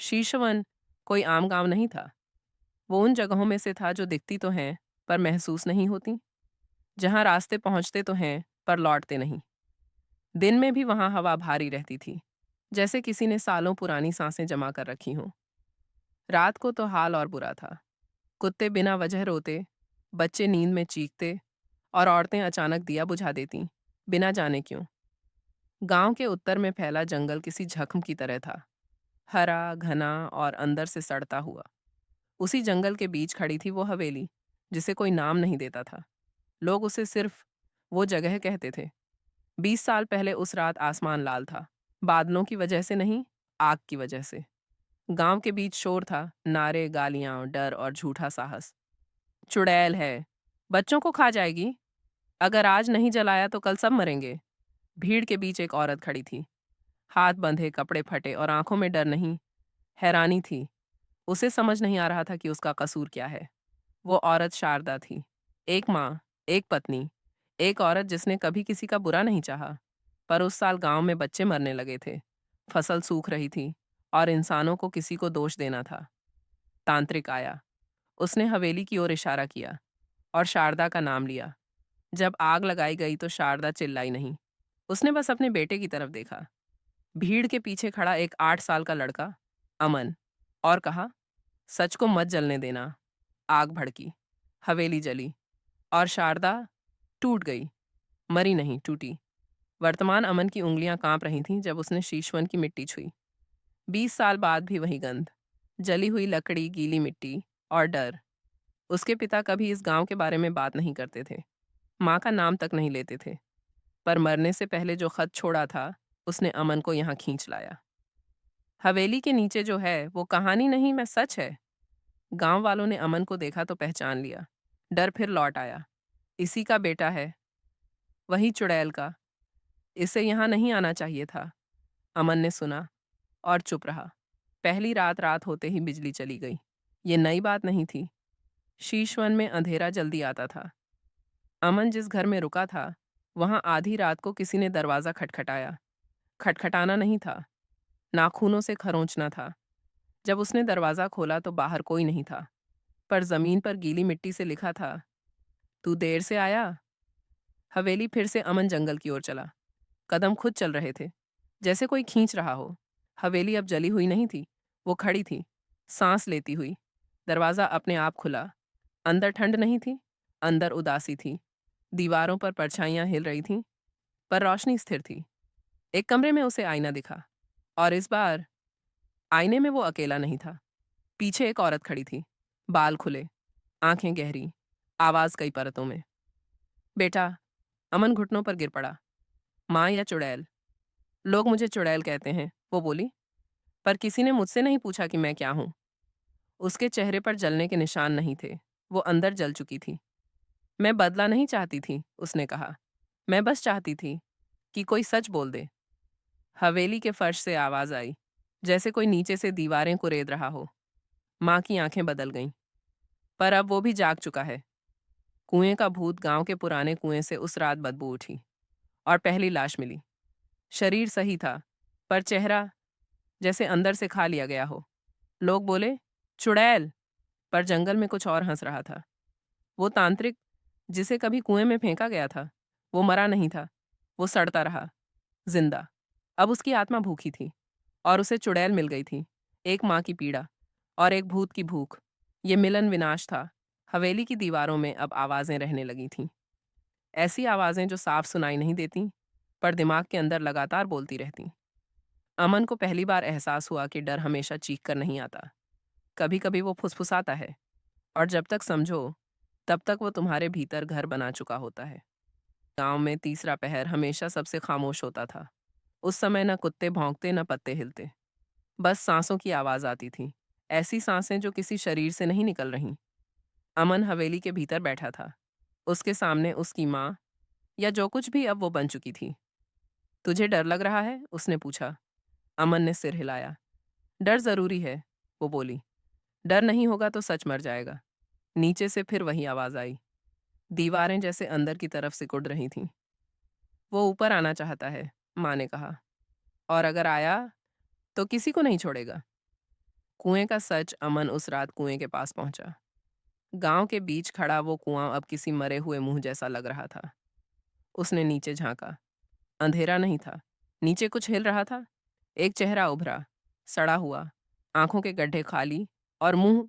शीशवन कोई आम गांव नहीं था। वो उन जगहों में से था जो दिखती तो हैं पर महसूस नहीं होती, जहां रास्ते पहुंचते तो हैं पर लौटते नहीं। दिन में भी वहां हवा भारी रहती थी, जैसे किसी ने सालों पुरानी सांसें जमा कर रखी हों। रात को तो हाल और बुरा था। कुत्ते बिना वजह रोते, बच्चे नींद में चीखते और औरतें अचानक दिया बुझा देतीं, बिना जाने क्यों। गांव के उत्तर में फैला जंगल किसी जख्म की तरह था, हरा घना और अंदर से सड़ता हुआ। उसी जंगल के बीच खड़ी थी वो हवेली, जिसे कोई नाम नहीं देता था। लोग उसे सिर्फ वो जगह कहते थे। 20 साल पहले उस रात आसमान लाल था, बादलों की वजह से नहीं, आग की वजह से। गांव के बीच शोर था, नारे, गालियां, डर और झूठा साहस। चुड़ैल है, बच्चों को खा जाएगी, अगर आज नहीं जलाया तो कल सब मरेंगे। भीड़ के बीच एक औरत खड़ी थी, हाथ बंधे, कपड़े फटे और आंखों में डर नहीं, हैरानी थी। उसे समझ नहीं आ रहा था कि उसका कसूर क्या है। वो औरत शारदा थी, एक माँ, एक पत्नी, एक औरत जिसने कभी किसी का बुरा नहीं चाहा। पर उस साल गांव में बच्चे मरने लगे थे, फसल सूख रही थी और इंसानों को किसी को दोष देना था। तांत्रिक आया, उसने हवेली की ओर इशारा किया और शारदा का नाम लिया। जब आग लगाई गई तो शारदा चिल्लाई नहीं, उसने बस अपने बेटे की तरफ देखा। भीड़ के पीछे खड़ा एक 8 साल का लड़का, अमन, और कहा, सच को मत जलने देना। आग भड़की, हवेली जली और शारदा टूट गई, मरी नहीं, टूटी। वर्तमान अमन की उंगलियां कांप रही थीं जब उसने शीशवन की मिट्टी छुई। 20 साल बाद भी वही गंध, जली हुई लकड़ी, गीली मिट्टी और डर। उसके पिता कभी इस गांव के बारे में बात नहीं करते थे, माँ का नाम तक नहीं लेते थे। पर मरने से पहले जो खत छोड़ा था, उसने अमन को यहाँ खींच लाया। हवेली के नीचे जो है वो कहानी नहीं, मैं सच है। गांव वालों ने अमन को देखा तो पहचान लिया। डर फिर लौट आया। इसी का बेटा है, वही चुड़ैल का। इसे यहाँ नहीं आना चाहिए था। अमन ने सुना और चुप रहा। पहली रात रात होते ही बिजली चली गई। ये नई बात नहीं थी। शीशवन में अंधेरा जल्दी आता था। अमन जिस घर में रुका था, वहां आधी रात को किसी ने दरवाजा खटखटाया। खटखटाना नहीं था, नाखूनों से खरोंचना था। जब उसने दरवाजा खोला तो बाहर कोई नहीं था, पर जमीन पर गीली मिट्टी से लिखा था, तू देर से आया। हवेली फिर से अमन जंगल की ओर चला। कदम खुद चल रहे थे, जैसे कोई खींच रहा हो। हवेली अब जली हुई नहीं थी, वो खड़ी थी, सांस लेती हुई। दरवाजा अपने आप खुला। अंदर ठंड नहीं थी, अंदर उदासी थी। दीवारों पर परछाइयां हिल रही थीं, पर रोशनी स्थिर थी। एक कमरे में उसे आईना दिखा, और इस बार आईने में वो अकेला नहीं था। पीछे एक औरत खड़ी थी, बाल खुले, आंखें गहरी, आवाज कई परतों में। बेटा। अमन घुटनों पर गिर पड़ा। माँ या चुड़ैल? लोग मुझे चुड़ैल कहते हैं, वो बोली। पर किसी ने मुझसे नहीं पूछा कि मैं क्या हूं। उसके चेहरे पर जलने के निशान नहीं थे, वो अंदर जल चुकी थी। मैं बदला नहीं चाहती थी, उसने कहा। मैं बस चाहती थी कि कोई सच बोल दे। हवेली के फर्श से आवाज आई, जैसे कोई नीचे से दीवारें कुरेद रहा हो। माँ की आंखें बदल गईं। पर अब वो भी जाग चुका है। कुएं का भूत, गांव के पुराने कुएं से उस रात बदबू उठी और पहली लाश मिली। शरीर सही था, पर चेहरा जैसे अंदर से खा लिया गया हो। लोग बोले, चुड़ैल, पर जंगल में कुछ और हंस रहा था। वो तांत्रिक जिसे कभी कुएं में फेंका गया था, वो मरा नहीं था, वो सड़ता रहा, जिंदा। अब उसकी आत्मा भूखी थी, और उसे चुड़ैल मिल गई थी, एक माँ की पीड़ा और एक भूत की भूख। ये मिलन विनाश था। हवेली की दीवारों में अब आवाजें रहने लगी थीं, ऐसी आवाजें जो साफ सुनाई नहीं देती, पर दिमाग के अंदर लगातार बोलती रहती। अमन को पहली बार एहसास हुआ कि डर हमेशा चीख कर नहीं आता, कभी कभी वो फुसफुसाता है, और जब तक समझो, तब तक वो तुम्हारे भीतर घर बना चुका होता है। गांव में तीसरा पहर हमेशा सबसे खामोश होता था। उस समय न कुत्ते भौंकते, न पत्ते हिलते, बस सांसों की आवाज आती थी, ऐसी सांसें जो किसी शरीर से नहीं निकल रहीं। अमन हवेली के भीतर बैठा था, उसके सामने उसकी माँ, या जो कुछ भी अब वो बन चुकी थी। तुझे डर लग रहा है, उसने पूछा। अमन ने सिर हिलाया। डर जरूरी है, वो बोली। डर नहीं होगा तो सच मर जाएगा। नीचे से फिर वही आवाज आई। दीवारें जैसे अंदर की तरफ सिकुड़ रही थीं। वो ऊपर आना चाहता है, माँ ने कहा, और अगर आया तो किसी को नहीं छोड़ेगा। कुएं का सच। अमन उस रात कुएं के पास पहुंचा। गांव के बीच खड़ा वो कुआं अब किसी मरे हुए मुंह जैसा लग रहा था। उसने नीचे झांका। अंधेरा नहीं था। नीचे कुछ हिल रहा था। एक चेहरा उभरा, सड़ा हुआ, आंखों के गड्ढे खाली और मुंह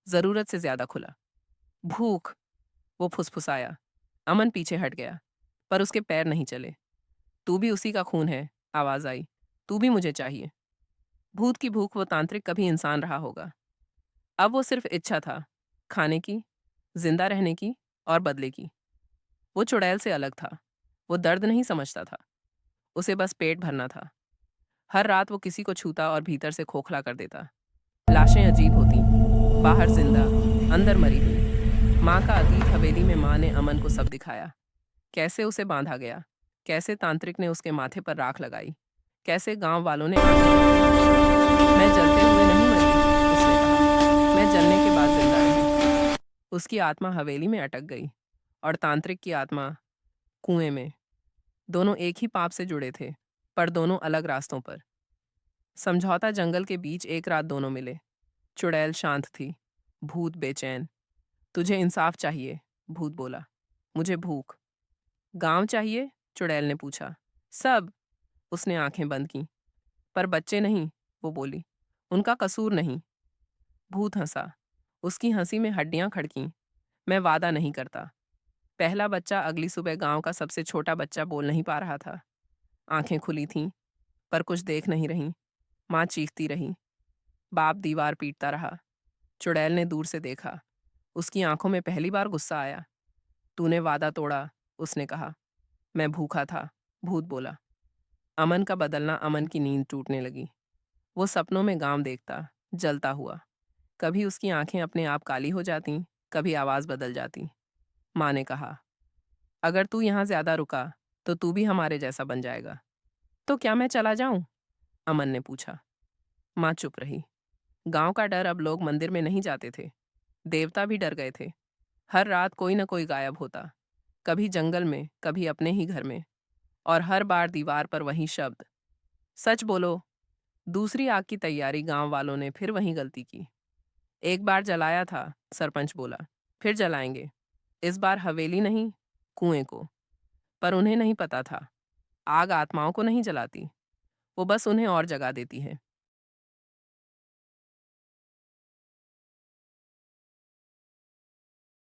जरूरत से ज्यादा खुला। भूख, वो फुसफुसाया। अमन पीछे हट गया, पर उसके पैर नहीं चले। तू भी उसी का खून है, आवाज आई। तू भी मुझे चाहिए। भूत की भूख। वो तांत्रिक कभी इंसान रहा होगा। अब वो सिर्फ इच्छा था, खाने की, जिंदा रहने की और बदले की। वो चुड़ैल से अलग था। वो दर्द नहीं समझता था। उसे बस पेट भरना था। हर रात वो किसी को छूता और भीतर से खोखला कर देता। लाशें अजीब होती, बाहर जिंदा, अंदर मरी हुई। माँ का अतीत। हवेली में माँ ने अमन को सब दिखाया। कैसे उसे बांधा गया, कैसे तांत्रिक ने उसके माथे पर राख लगाई, कैसे गांव वालों ने आंखें बंद की। मैं जलते हुए नहीं मरी, उसने कहा। मैं जलने के बाद जिंदा रही। उसकी आत्मा हवेली में अटक गई और तांत्रिक की आत्मा कुएं में। दोनों एक ही पाप से जुड़े थे, पर दोनों अलग रास्तों पर। समझौता। जंगल के बीच एक रात दोनों मिले। चुड़ैल शांत थी, भूत बेचैन। तुझे इंसाफ चाहिए, भूत बोला। मुझे भूख। गांव चाहिए, चुड़ैल ने पूछा। सब। उसने आंखें बंद की। पर बच्चे नहीं, वो बोली। उनका कसूर नहीं। भूत हंसा। उसकी हंसी में हड्डियां खड़कीं। मैं वादा नहीं करता। पहला बच्चा। अगली सुबह गांव का सबसे छोटा बच्चा बोल नहीं पा रहा था। आंखें खुली थीं, पर कुछ देख नहीं रही। माँ चीखती रही। बाप दीवार पीटता रहा। चुड़ैल ने दूर से देखा। उसकी आंखों में पहली बार गुस्सा आया। तूने वादा तोड़ा, उसने कहा। मैं भूखा था, भूत बोला। अमन का बदलना। अमन की नींद टूटने लगी। वो सपनों में गांव देखता, जलता हुआ। कभी उसकी आंखें अपने आप काली हो जाती, कभी आवाज बदल जाती। माँ ने कहा, अगर तू यहाँ ज्यादा रुका तो तू भी हमारे जैसा बन जाएगा। तो क्या मैं चला जाऊं? अमन ने पूछा। माँ चुप रही। गांव का डर। अब लोग मंदिर में नहीं जाते थे। देवता भी डर गए थे। हर रात कोई न कोई गायब होता, कभी जंगल में, कभी अपने ही घर में। और हर बार दीवार पर वही शब्द, सच बोलो। दूसरी आग की तैयारी। गांव वालों ने फिर वही गलती की। एक बार जलाया था, सरपंच बोला। फिर जलाएंगे। इस बार हवेली नहीं, कुएं को। पर उन्हें नहीं पता था, आग आत्माओं को नहीं जलाती, वो बस उन्हें और जगा देती है।